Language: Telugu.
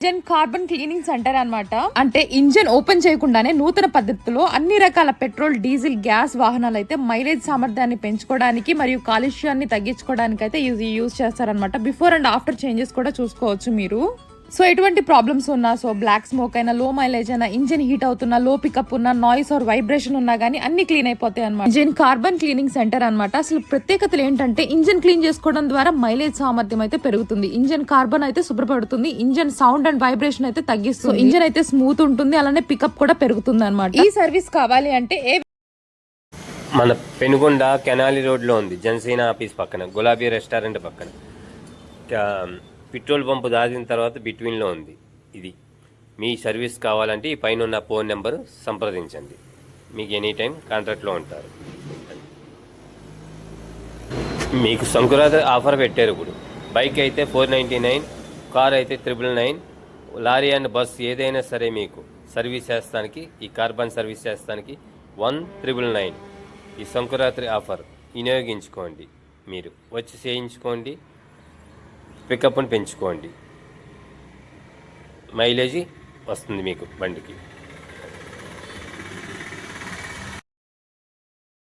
ఇంజన్ కార్బన్ క్లీనింగ్ సెంటర్ అన్నమాట. అంటే ఇంజన్ ఓపెన్ చేయకుండానే నూతన పద్ధతిలో అన్ని రకాల పెట్రోల్, డీజిల్, గ్యాస్ వాహనాలు అయితే మైలేజ్ సామర్థ్యాన్ని పెంచుకోవడానికి మరియు కాలుష్యాన్ని తగ్గించుకోవడానికి అయితే యూజ్ చేస్తారనమాట. బిఫోర్ అండ్ ఆఫ్టర్ చేంజెస్ కూడా చూసుకోవచ్చు మీరు. సో ఎటువంటి ప్రాబ్లమ్స్ ఉన్నా, సో బ్లాక్ స్మోక్ అయినా, లో మైలేజ్ అయినా, ఇంజిన్ హీట్ అవుతున్నా, లో పికప్ ఉన్నా, నాయిస్ ఆర్ వైబ్రేషన్ ఉన్నా గానీ అన్ని క్లీన్ అయిపోతాయి అనమాట. ఇంజిన్ కార్బన్ క్లీనింగ్ సెంటర్ అనమాట. అసలు ప్రత్యేకతలు ఏంటంటే ఇంజిన్ క్లీన్ చేసుకోవడం ద్వారా మైలేజ్ సామర్థ్యం అయితే పెరుగుతుంది, ఇంజిన్ కార్బన్ అయితే శుభ్రపడుతుంది, ఇంజిన్ సౌండ్ అండ్ వైబ్రేషన్ అయితే తగ్గిస్తుంది, ఇంజిన్ అయితే స్మూత్ ఉంటుంది, అలానే పికప్ కూడా పెరుగుతుంది అనమాట. ఈ సర్వీస్ కావాలి అంటే మన పెనుగొండ కెనాలి రోడ్లో ఉంది, జనసేన ఆఫీస్ పక్కన, గులాబీ రెస్టారెంట్ పక్కన, పెట్రోల్ పంపు దాటిన తర్వాత బిట్వీన్లో ఉంది. ఇది మీ సర్వీస్ కావాలంటే ఈ పైన ఉన్న ఫోన్ నెంబరు సంప్రదించండి. మీకు ఎనీ టైం కాంట్రాక్ట్లో ఉంటారు. మీకు సంక్రాంతి ఆఫర్ పెట్టారు. ఇప్పుడు బైక్ అయితే 499, కార్ అయితే 999, లారీ అండ్ బస్ ఏదైనా సరే మీకు సర్వీస్ చేస్తానికి, ఈ కార్బన్ సర్వీస్ చేస్తానికి 1999. ఈ సంక్రాంతి ఆఫర్ వినియోగించుకోండి. మీరు వచ్చి చేయించుకోండి, పికప్ని పెంచుకోండి, మైలేజీ వస్తుంది మీకు బండికి.